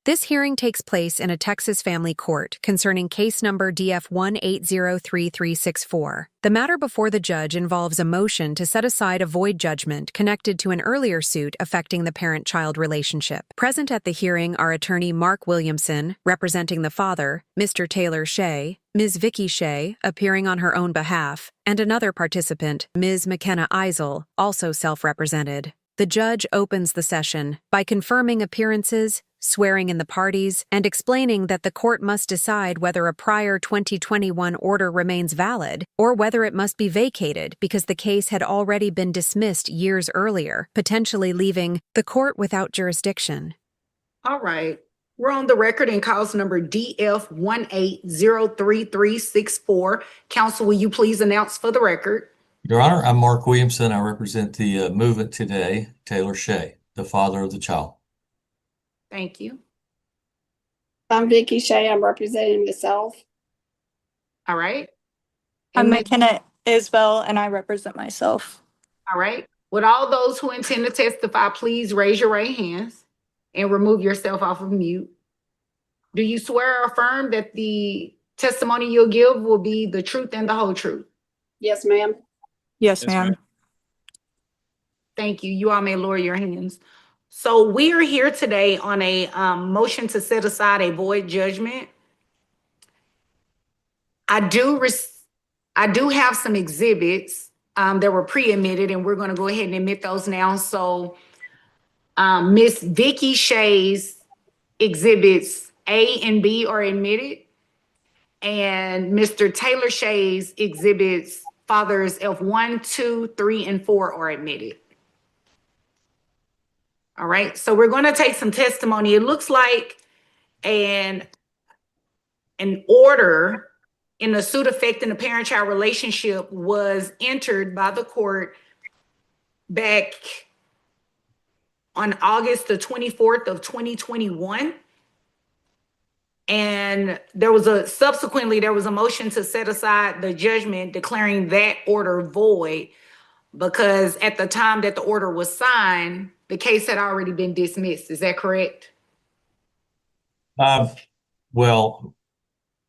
This hearing takes place in a Texas family court concerning case number DF1803364. The matter before the judge involves a motion to set aside a void judgment connected to an earlier suit affecting the parent-child relationship. Present at the hearing are attorney Mark Williamson, representing the father, Mr. Taylor Shea, Ms. Vicky Shea, appearing on her own behalf, and another participant, Ms. McKenna Eisel, also self-represented. The judge opens the session by confirming appearances, swearing in the parties, and explaining that the court must decide whether a prior 2021 order remains valid or whether it must be vacated because the case had already been dismissed years earlier, potentially leaving the court without jurisdiction. All right. We're on the record in cause number DF1803364. Counsel, will you please announce for the record? Your Honor, I'm Mark Williamson. I represent the movement today, Taylor Shea, the father of the child. Thank you. I'm Vicky Shea. I'm representing myself. All right. I'm McKenna Isbell, and I represent myself. All right. Would all those who intend to testify, please raise your right hands and remove yourself off of mute. Do you swear or affirm that the testimony you'll give will be the truth and the whole truth? Yes, ma'am. Yes, ma'am. Thank you. You all may lower your hands. So we are here today on a motion to set aside a void judgment. I do have some exhibits that were pre-admitted, and we're going to go ahead and admit those now. So Miss Vicky Shea's exhibits A and B are admitted, and Mr. Taylor Shea's exhibits fathers F1, 2, 3, and 4 are admitted. All right, so we're going to take some testimony. It looks like an order in a suit affecting the parent-child relationship was entered by the court back on August the 24th of 2021. And there was a motion to set aside the judgment declaring that order void because at the time that the order was signed, the case had already been dismissed. Is that correct? Well,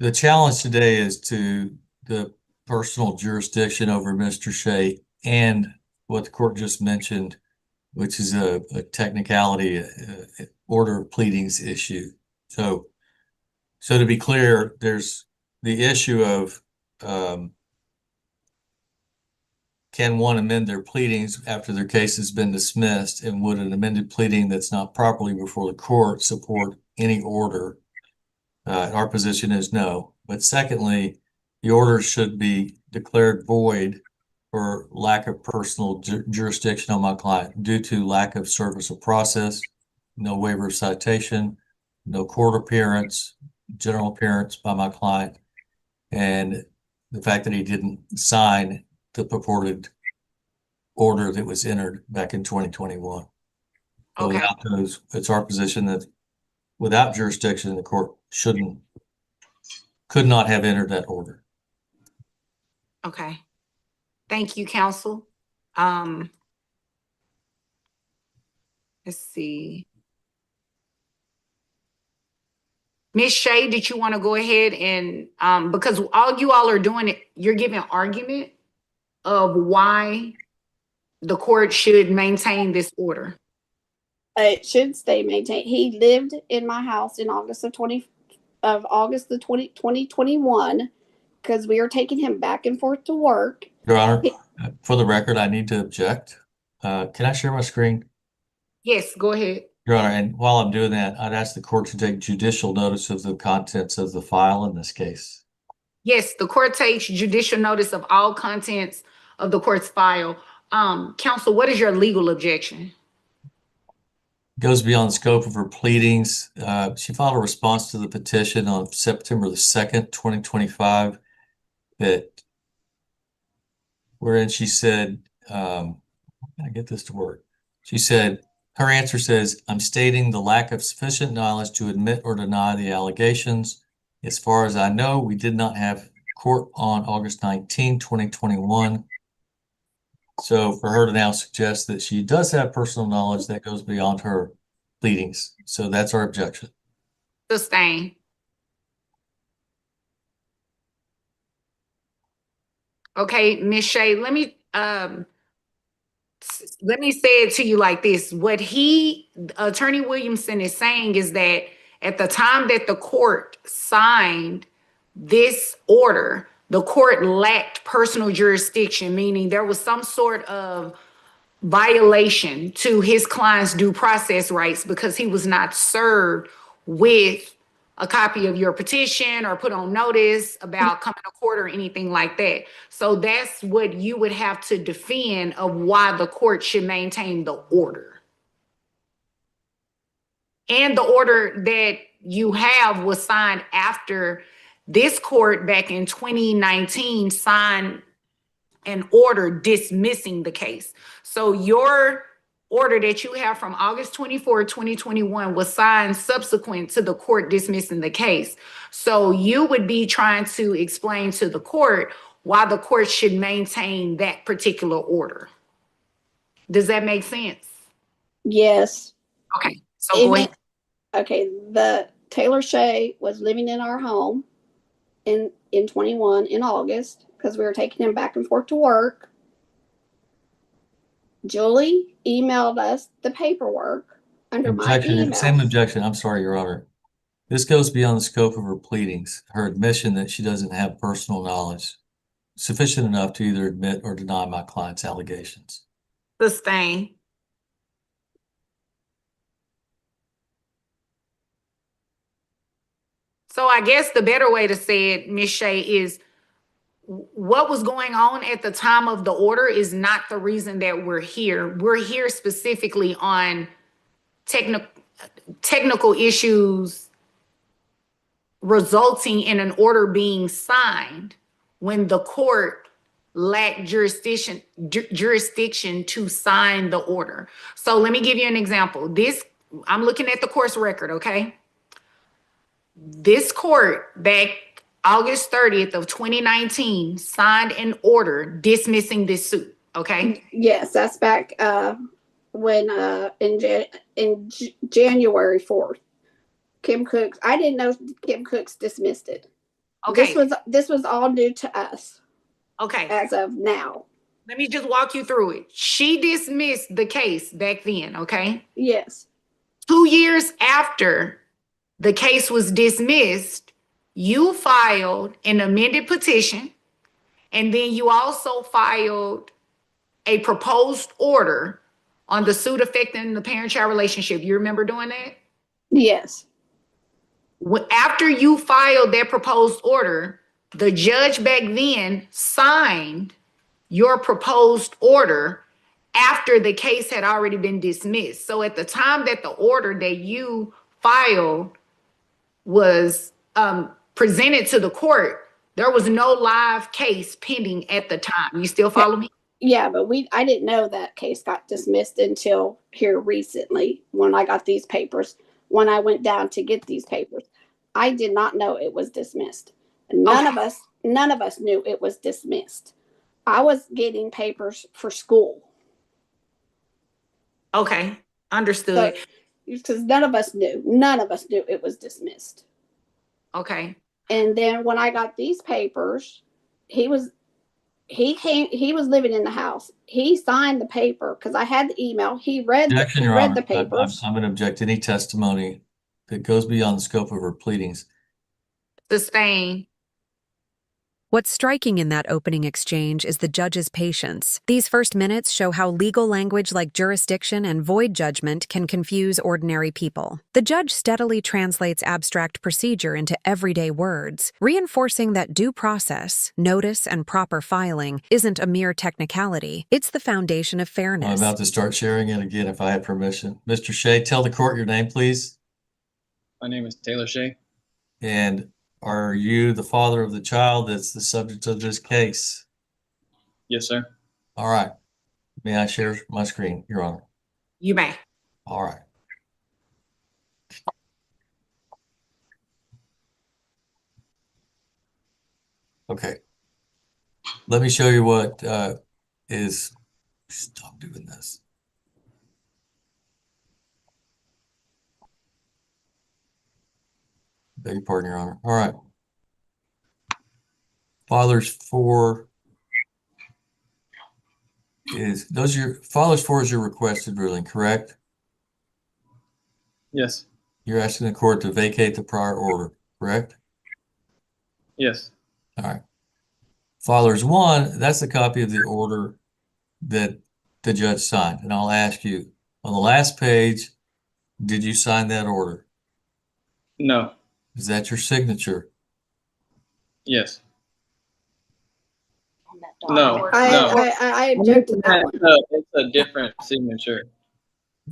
the challenge today is to the personal jurisdiction over Mr. Shea and what the court just mentioned, which is a technicality, order of pleadings issue. So to be clear, there's the issue of can one amend their pleadings after their case has been dismissed, and would an amended pleading that's not properly before the court support any order? Our position is no. But secondly, the order should be declared void for lack of personal jurisdiction on my client due to lack of service of process, no waiver of citation, no court appearance, general appearance by my client, and the fact that he didn't sign the purported order that was entered back in 2021. Okay. Without those, it's our position that without jurisdiction, the court could not have entered that order. Okay. Thank you, counsel. Let's see. Ms. Shea, did you want to go ahead and, because all you all are doing, you're giving argument of why the court should maintain this order. It should stay maintained. He lived in my house in August the 2021 because we were taking him back and forth to work. Your Honor, for the record, I need to object. Can I share my screen? Yes, go ahead. Your Honor, and while I'm doing that, I'd ask the court to take judicial notice of the contents of the file in this case. Yes, the court takes judicial notice of all contents of the court's file. Counsel, what is your legal objection? Goes beyond the scope of her pleadings. She filed a response to the petition on September the 2nd, 2025, wherein she said, how can I get this to work? She said, her answer says, I'm stating the lack of sufficient knowledge to admit or deny the allegations. As far as I know, we did not have court on August 19, 2021. So for her to now suggest that she does have personal knowledge, that goes beyond her pleadings. So that's our objection. Sustain. Okay, Ms. Shea, let me say it to you like this. What Attorney Williamson is saying is that at the time that the court signed this order, the court lacked personal jurisdiction, meaning there was some sort of violation to his client's due process rights because he was not served with a copy of your petition or put on notice about coming to court or anything like that. So that's what you would have to defend of why the court should maintain the order. And the order that you have was signed after this court back in 2019 signed an order dismissing the case. So your order that you have from August 24, 2021 was signed subsequent to the court dismissing the case. So you would be trying to explain to the court why the court should maintain that particular order. Does that make sense? Yes. Okay, so go ahead. Okay, the Taylor Shea was living in our home in 21 in August because we were taking him back and forth to work. Julie emailed us the paperwork under my email. Same objection. I'm sorry, Your Honor. This goes beyond the scope of her pleadings. Her admission that she doesn't have personal knowledge sufficient enough to either admit or deny my client's allegations. Sustain. So I guess the better way to say it, Ms. Shea, is what was going on at the time of the order is not the reason that we're here. We're here specifically on technical issues resulting in an order being signed when the court lacked jurisdiction to sign the order. So let me give you an example. I'm looking at the court's record, okay? This court back August 30th of 2019 signed an order dismissing this suit, okay? Yes, that's back when in January 4th. Kim Cooks, I didn't know Kim Cooks dismissed it. Okay. This was all new to us. Okay. As of now. Let me just walk you through it. She dismissed the case back then, okay? Yes. 2 years after the case was dismissed, you filed an amended petition, and then you also filed a proposed order on the suit affecting the parent-child relationship. You remember doing that? Yes. After you filed that proposed order, the judge back then signed your proposed order after the case had already been dismissed. So at the time that the order that you filed was presented to the court, there was no live case pending at the time. You still follow me? Yeah, but I didn't know that case got dismissed until here recently when I got these papers. When I went down to get these papers, I did not know it was dismissed. None of us knew it was dismissed. I was getting papers for school. Okay, understood. Because none of us knew it was dismissed. Okay. And then when I got these papers, he was living in the house. He signed the paper because I had the email. He read the papers. I'm going to object to any testimony that goes beyond the scope of her pleadings. Sustain. What's striking in that opening exchange is the judge's patience. These first minutes show how legal language like jurisdiction and void judgment can confuse ordinary people. The judge steadily translates abstract procedure into everyday words, reinforcing that due process, notice, and proper filing isn't a mere technicality. It's the foundation of fairness. I'm about to start sharing it again if I have permission. Mr. Shea, tell the court your name, please. My name is Taylor Shea. And are you the father of the child that's the subject of this case? Yes, sir. All right. May I share my screen, Your Honor? You may. All right. Okay. Let me show you what is. Stop doing this. Beg your pardon, Your Honor. All right. Fathers 4 is your requested ruling, correct? Yes. You're asking the court to vacate the prior order, correct? Yes. All right. Fathers 1, that's a copy of the order that the judge signed. And I'll ask you, on the last page, did you sign that order? No. Is that your signature? Yes. No. I object to that one. It's a different signature.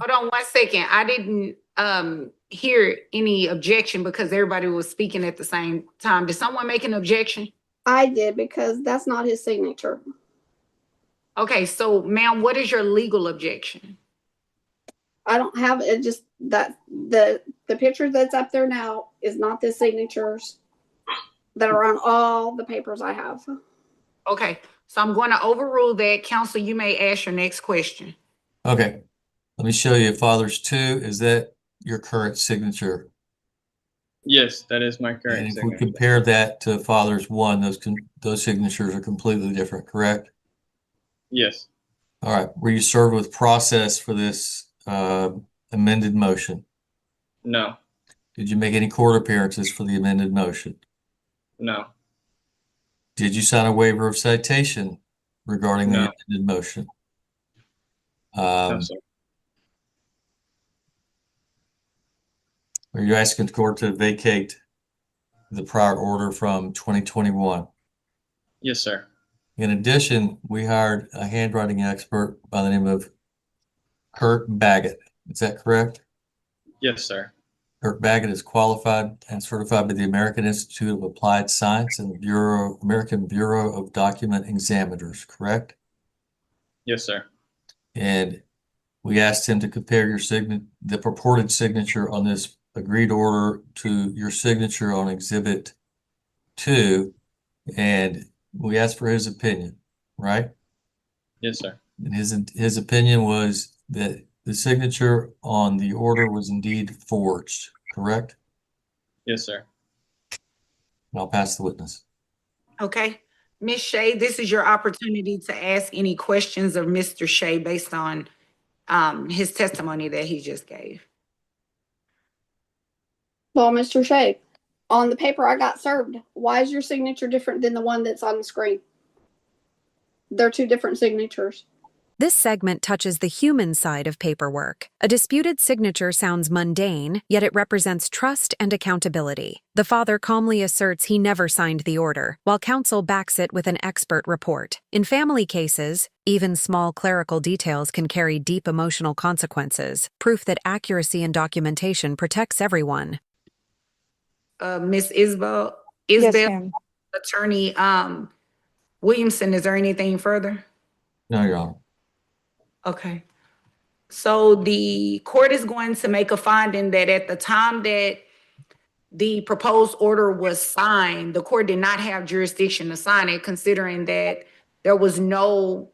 Hold on 1 second. I didn't hear any objection because everybody was speaking at the same time. Did someone make an objection? I did, because that's not his signature. Okay, so ma'am, what is your legal objection? I don't have it. Just that the picture that's up there now is not the signatures that are on all the papers I have. Okay, so I'm going to overrule that. Counsel, you may ask your next question. Okay. Let me show you Fathers 2. Is that your current signature? Yes, that is my And current if we signature. compare that to Fathers 1, those signatures are completely different, correct? Yes. All right. Were you served with process for this amended motion? No. Did you make any court appearances for the amended motion? No. Did you sign a waiver of citation regarding the No. amended motion? No, sir. Are you asking the court to vacate the prior order from 2021? Yes, sir. In addition, we hired a handwriting expert by the name of Kurt Baggett. Is that correct? Yes, sir. Kurt Baggett is qualified and certified by the American Institute of Applied Science and the American Bureau of Document Examiners, correct? Yes, sir. And we asked him to compare the purported signature on this agreed order to your signature on Exhibit 2, and we asked for his opinion, right? Yes, sir. And his opinion was that the signature on the order was indeed forged, correct? Yes, sir. And I'll pass the witness. Okay. Ms. Shea, this is your opportunity to ask any questions of Mr. Shea based on his testimony that he just gave. Well, Mr. Shea, on the paper I got served, why is your signature different than the one that's on the screen? They're two different signatures. This segment touches the human side of paperwork. A disputed signature sounds mundane, yet it represents trust and accountability. The father calmly asserts he never signed the order, while counsel backs it with an expert report. In family cases, even small clerical details can carry deep emotional consequences, proof that accuracy in documentation protects everyone. Ms. Isbell, Yes, ma'am. Attorney Williamson, is there anything further? No, Your Honor. Okay. So the court is going to make a finding that at the time that the proposed order was signed, the court did not have jurisdiction to sign it, considering that there was no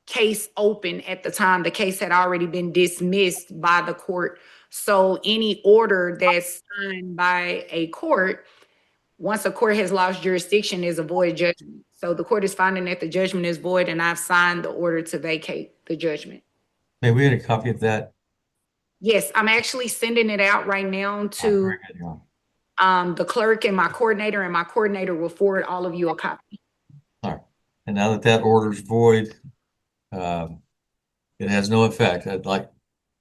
case open at the time. The case had already been dismissed by the court. So any order that's signed by a court, once a court has lost jurisdiction, is a void judgment. So the court is finding that the judgment is void, and I've signed the order to vacate the judgment. May we get a copy of that? Yes, I'm actually sending it out right now to Very good, Your Honor. the clerk and my coordinator will forward all of you a copy. All right. And now that order is void, it has no effect. I'd like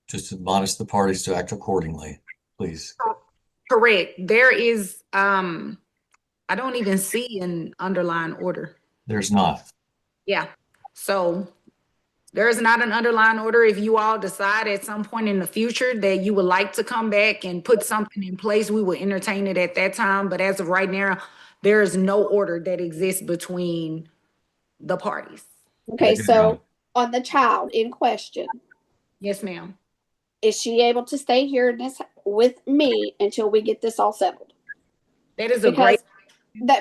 just to admonish the parties to act accordingly, please. Correct. There is, I don't even see an underlying order. There's not. Yeah. So there is not an underlying order. If you all decide at some point in the future that you would like to come back and put something in place, we will entertain it at that time. But as of right now, there is no order that exists between the parties. Okay, Very good, Your so Honor. on the child in question, Yes, ma'am. is she able to stay here with me until we get this all settled? That is a great.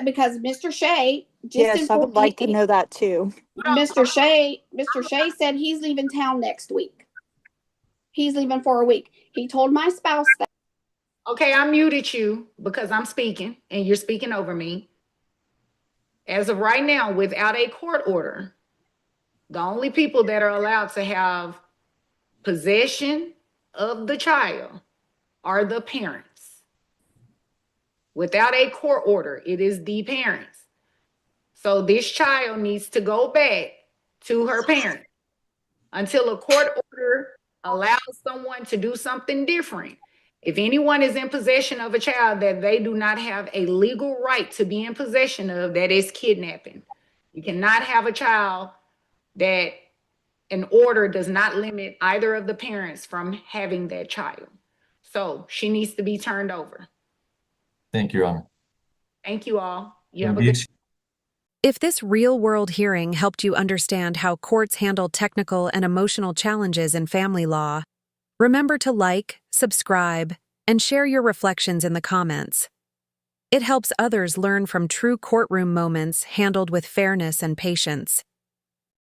Because Mr. Shea just Yes, I would like to know that too. Mr. Shea said he's leaving town next week. He's leaving for a week. He told my spouse that. Okay, I muted you because I'm speaking and you're speaking over me. As of right now, without a court order, the only people that are allowed to have possession of the child are the parents. Without a court order, it is the parents. So this child needs to go back to her parents until a court order allows someone to do something different. If anyone is in possession of a child that they do not have a legal right to be in possession of, that is kidnapping. You cannot have a child that an order does not limit either of the parents from having that child. So she needs to be turned over. Thank you, Your Honor. Thank you all. You have a good. If this real-world hearing helped you understand how courts handle technical and emotional challenges in family law, remember to like, subscribe, and share your reflections in the comments. It helps others learn from true courtroom moments handled with fairness and patience.